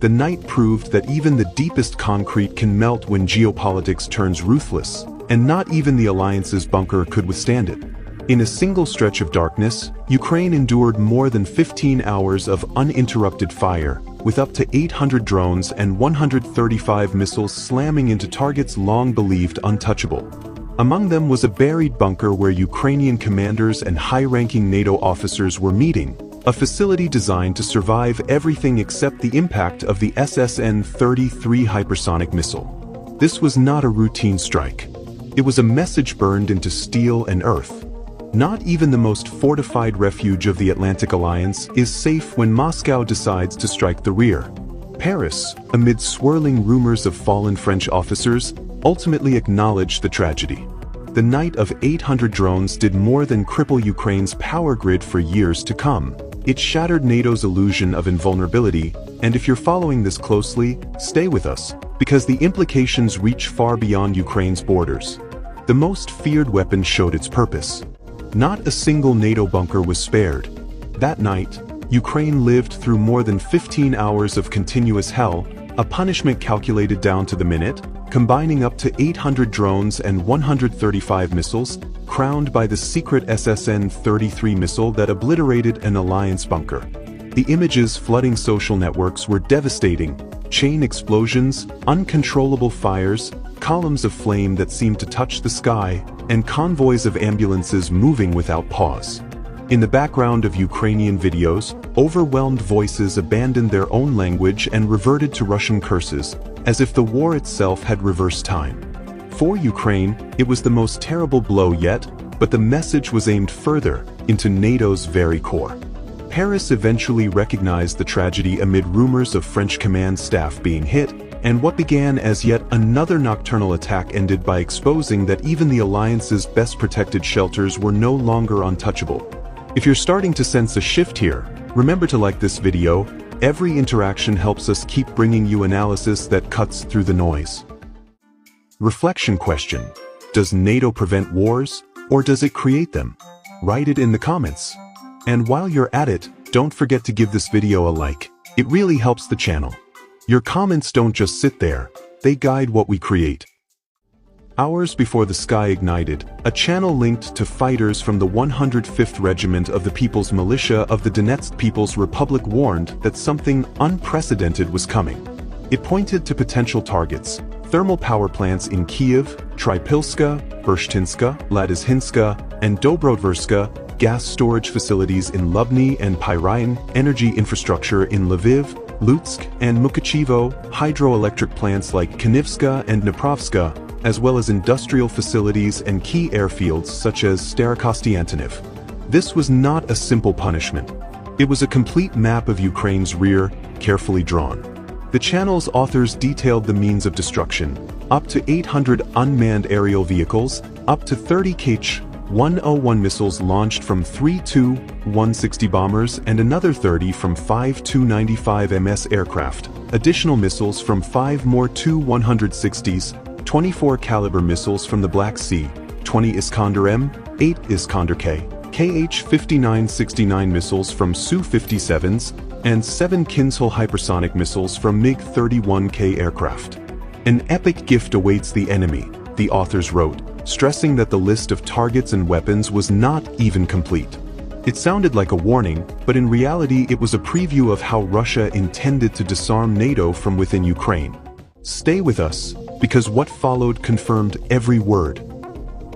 The night proved that even the deepest concrete can melt when geopolitics turns ruthless, and not even the Alliance's bunker could withstand it. In a single stretch of darkness, Ukraine endured more than 15 hours of uninterrupted fire, with up to 800 drones and 135 missiles slamming into targets long believed untouchable. Among them was a buried bunker where Ukrainian commanders and high-ranking NATO officers were meeting, a facility designed to survive everything except the impact of the SSN-33 hypersonic missile. This was not a routine strike. It was a message burned into steel and earth. Not even the most fortified refuge of the Atlantic Alliance is safe when Moscow decides to strike the rear. Paris, amid swirling rumors of fallen French officers, ultimately acknowledged the tragedy. The night of 800 drones did more than cripple Ukraine's power grid for years to come. It shattered NATO's illusion of invulnerability, and if you're following this closely, stay with us, because the implications reach far beyond Ukraine's borders. The most feared weapon showed its purpose. Not a single NATO bunker was spared. That night, Ukraine lived through more than 15 hours of continuous hell, a punishment calculated down to the minute, combining up to 800 drones and 135 missiles, crowned by the secret SSN-33 missile that obliterated an Alliance bunker. The images flooding social networks were devastating: chain explosions, uncontrollable fires, columns of flame that seemed to touch the sky, and convoys of ambulances moving without pause. In the background of Ukrainian videos, overwhelmed voices abandoned their own language and reverted to Russian curses, as if the war itself had reversed time. For Ukraine, it was the most terrible blow yet, but the message was aimed further, into NATO's very core. Paris eventually recognized the tragedy amid rumors of French command staff being hit, and what began as yet another nocturnal attack ended by exposing that even the Alliance's best protected shelters were no longer untouchable. If you're starting to sense a shift here, remember to like this video. Every interaction helps us keep bringing you analysis that cuts through the noise. Reflection question: does NATO prevent wars, or does it create them? Write it in the comments. And while you're at it, don't forget to give this video a like. It really helps the channel. Your comments don't just sit there, they guide what we create. Hours before the sky ignited, a channel linked to fighters from the 105th Regiment of the People's Militia of the Donetsk People's Republic warned that something unprecedented was coming. It pointed to potential targets: thermal power plants in Kyiv, Trypilska, Burshtinska, Ladizhinska, and Dobrodverska, gas storage facilities in Lubny and Pyrain, energy infrastructure in Lviv, Lutsk, and Mukachevo, hydroelectric plants like Kanivska and Dniprovska, as well as industrial facilities and key airfields such as Starokostiantynov. This was not a simple punishment. It was a complete map of Ukraine's rear, carefully drawn. The channel's authors detailed the means of destruction: up to 800 unmanned aerial vehicles, up to 30 Kh-101 missiles launched from 3 Tu-160 bombers and another 30 from 5 Tu-95 MS aircraft, additional missiles from 5 more Tu-160s, 24 caliber missiles from the Black Sea, 20 Iskander-M, 8 Iskander-K, Kh-5969 missiles from Su-57s, and 7 Kinzhal hypersonic missiles from MiG-31K aircraft. An epic gift awaits the enemy, the authors wrote, stressing that the list of targets and weapons was not even complete. It sounded like a warning, but in reality it was a preview of how Russia intended to disarm NATO from within Ukraine. Stay with us, because what followed confirmed every word.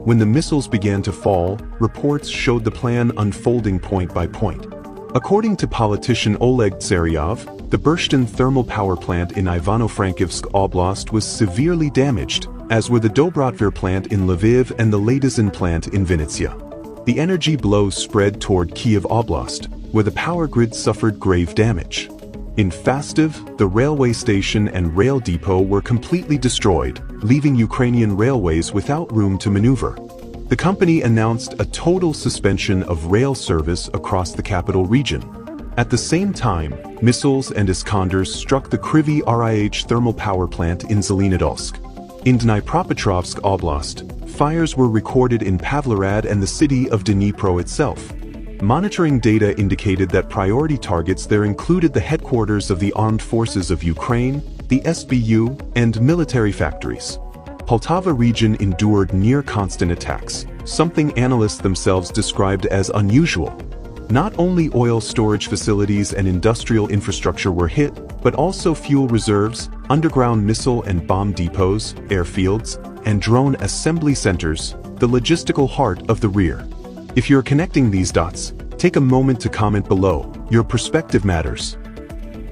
When the missiles began to fall, reports showed the plan unfolding point by point. According to politician Oleg Tsaryov, the Burshtyn thermal power plant in Ivano-Frankivsk Oblast was severely damaged, as were the Dobrotvir plant in Lviv and the Ladizhin plant in Vinnytsia. The energy blow spread toward Kyiv Oblast, where the power grid suffered grave damage. In Fastiv, the railway station and rail depot were completely destroyed, leaving Ukrainian railways without room to maneuver. The company announced a total suspension of rail service across the capital region. At the same time, missiles and Iskanders struck the Kryvyi Rih thermal power plant in Zelenodolsk. In Dnipropetrovsk Oblast, fires were recorded in Pavlorad and the city of Dnipro itself. Monitoring data indicated that priority targets there included the headquarters of the Armed Forces of Ukraine, the SBU, and military factories. Poltava region endured near-constant attacks, something analysts themselves described as unusual. Not only oil storage facilities and industrial infrastructure were hit, but also fuel reserves, underground missile and bomb depots, airfields, and drone assembly centers, the logistical heart of the rear. If you're connecting these dots, take a moment to comment below. Your perspective matters.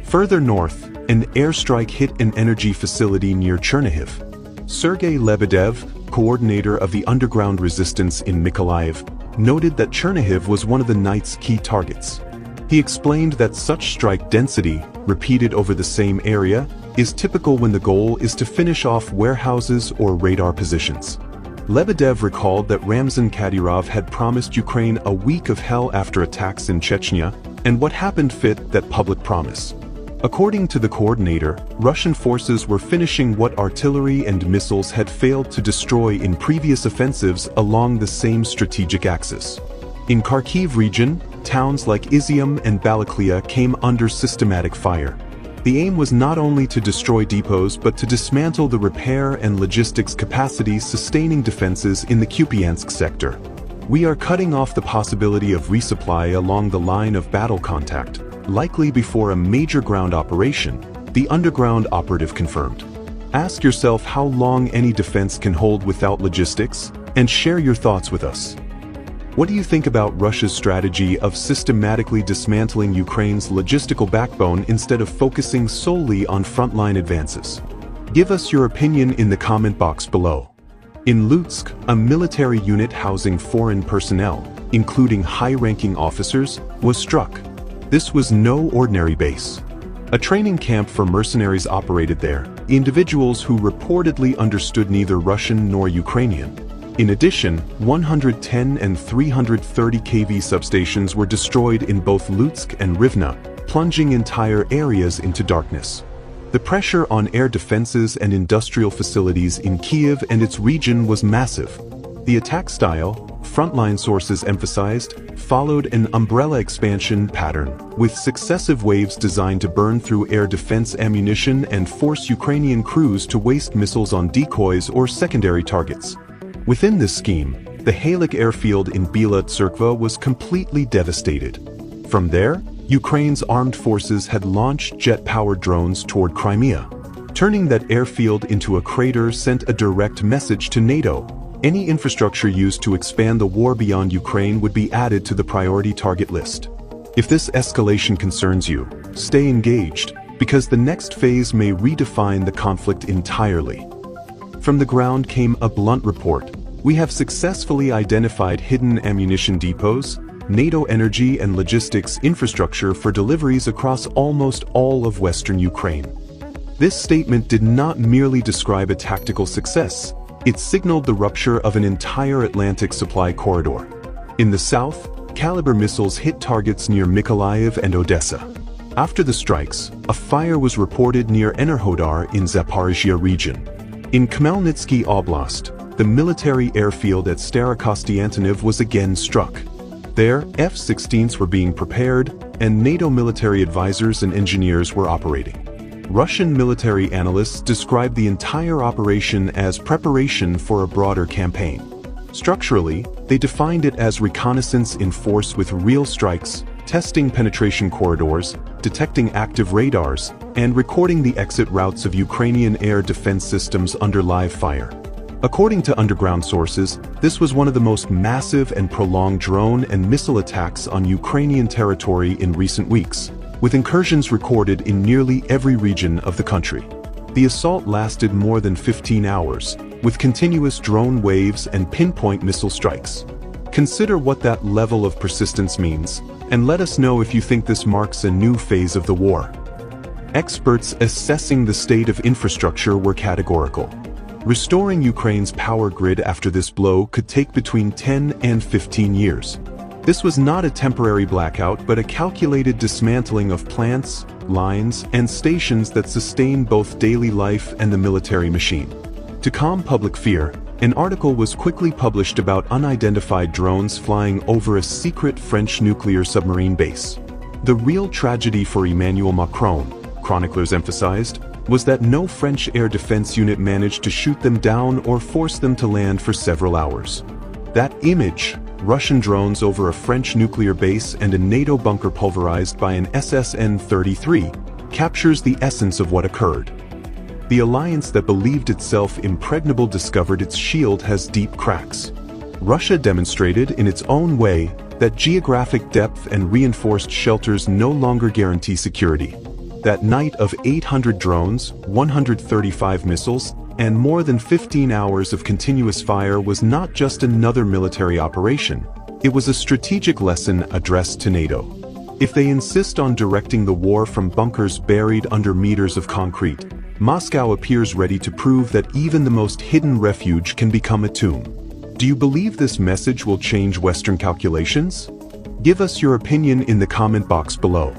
Further north, an airstrike hit an energy facility near Chernihiv. Sergei Lebedev, coordinator of the underground resistance in Mykolaiv, noted that Chernihiv was one of the night's key targets. He explained that such strike density, repeated over the same area, is typical when the goal is to finish off warehouses or radar positions. Lebedev recalled that Ramzan Kadyrov had promised Ukraine a week of hell after attacks in Chechnya, and what happened fit that public promise. According to the coordinator, Russian forces were finishing what artillery and missiles had failed to destroy in previous offensives along the same strategic axis. In Kharkiv region, towns like Izium and Balaklia came under systematic fire. The aim was not only to destroy depots but to dismantle the repair and logistics capacities sustaining defenses in the Kupiansk sector. We are cutting off the possibility of resupply along the line of battle contact, likely before a major ground operation, the underground operative confirmed. Ask yourself how long any defense can hold without logistics, and share your thoughts with us. What do you think about Russia's strategy of systematically dismantling Ukraine's logistical backbone instead of focusing solely on frontline advances? Give us your opinion in the comment box below. In Lutsk, a military unit housing foreign personnel, including high-ranking officers, was struck. This was no ordinary base. A training camp for mercenaries operated there, individuals who reportedly understood neither Russian nor Ukrainian. In addition, 110 and 330 kV substations were destroyed in both Lutsk and Rivne, plunging entire areas into darkness. The pressure on air defenses and industrial facilities in Kyiv and its region was massive. The attack style, frontline sources emphasized, followed an umbrella expansion pattern, with successive waves designed to burn through air defense ammunition and force Ukrainian crews to waste missiles on decoys or secondary targets. Within this scheme, the Halik airfield in Bila Tserkva was completely devastated. From there, Ukraine's armed forces had launched jet-powered drones toward Crimea. Turning that airfield into a crater sent a direct message to NATO. Any infrastructure used to expand the war beyond Ukraine would be added to the priority target list. If this escalation concerns you, stay engaged, because the next phase may redefine the conflict entirely. From the ground came a blunt report. We have successfully identified hidden ammunition depots, NATO energy and logistics infrastructure for deliveries across almost all of Western Ukraine. This statement did not merely describe a tactical success. It signaled the rupture of an entire Atlantic supply corridor. In the south, Caliber missiles hit targets near Mykolaiv and Odessa. After the strikes, a fire was reported near Enerhodar in Zaporizhia region. In Khmelnytsky Oblast, the military airfield at Starokostiantynov was again struck. There, F-16s were being prepared, and NATO military advisors and engineers were operating. Russian military analysts described the entire operation as preparation for a broader campaign. Structurally, they defined it as reconnaissance in force with real strikes, testing penetration corridors, detecting active radars, and recording the exit routes of Ukrainian air defense systems under live fire. According to underground sources, this was one of the most massive and prolonged drone and missile attacks on Ukrainian territory in recent weeks, with incursions recorded in nearly every region of the country. The assault lasted more than 15 hours, with continuous drone waves and pinpoint missile strikes. Consider what that level of persistence means, and let us know if you think this marks a new phase of the war. Experts assessing the state of infrastructure were categorical. Restoring Ukraine's power grid after this blow could take between 10 and 15 years. This was not a temporary blackout but a calculated dismantling of plants, lines, and stations that sustain both daily life and the military machine. To calm public fear, An article was quickly published about unidentified drones flying over a secret French nuclear submarine base. The real tragedy for Emmanuel Macron, chroniclers emphasized, was that no French air defense unit managed to shoot them down or force them to land for several hours. That image, Russian drones over a French nuclear base and a NATO bunker pulverized by an SSN-33, captures the essence of what occurred. The alliance that believed itself impregnable discovered its shield has deep cracks. Russia demonstrated, in its own way, that geographic depth and reinforced shelters no longer guarantee security. That night of 800 drones, 135 missiles, and more than 15 hours of continuous fire was not just another military operation. It was a strategic lesson addressed to NATO. If they insist on directing the war from bunkers buried under meters of concrete, Moscow appears ready to prove that even the most hidden refuge can become a tomb. Do you believe this message will change Western calculations? Give us your opinion in the comment box below.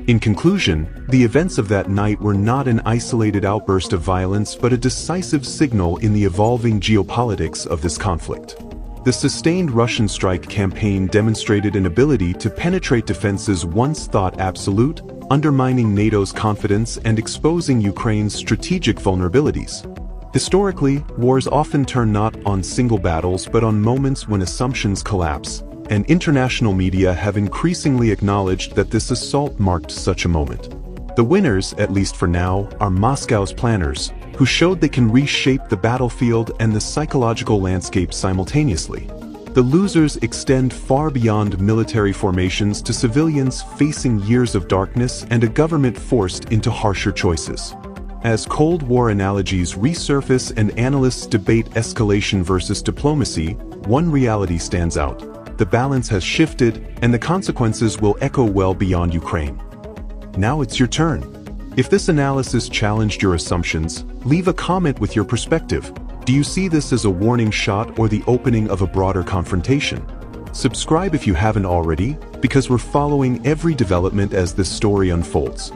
In conclusion, the events of that night were not an isolated outburst of violence but a decisive signal in the evolving geopolitics of this conflict. The sustained Russian strike campaign demonstrated an ability to penetrate defenses once thought absolute, undermining NATO's confidence and exposing Ukraine's strategic vulnerabilities. Historically, wars often turn not on single battles but on moments when assumptions collapse, and international media have increasingly acknowledged that this assault marked such a moment. The winners, at least for now, are Moscow's planners, who showed they can reshape the battlefield and the psychological landscape simultaneously. The losers extend far beyond military formations to civilians facing years of darkness and a government forced into harsher choices. As Cold War analogies resurface and analysts debate escalation versus diplomacy, one reality stands out. The balance has shifted, and the consequences will echo well beyond Ukraine. Now it's your turn. If this analysis challenged your assumptions, leave a comment with your perspective. Do you see this as a warning shot or the opening of a broader confrontation? Subscribe if you haven't already, because we're following every development as this story unfolds.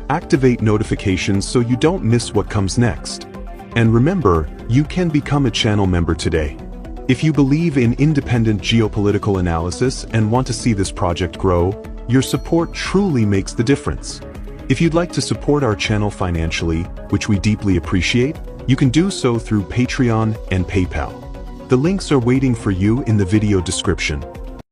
Activate notifications so you don't miss what comes next. And remember, you can become a channel member today. If you believe in independent geopolitical analysis and want to see this project grow, your support truly makes the difference. If you'd like to support our channel financially, which we deeply appreciate, you can do so through Patreon and PayPal. The links are waiting for you in the video description.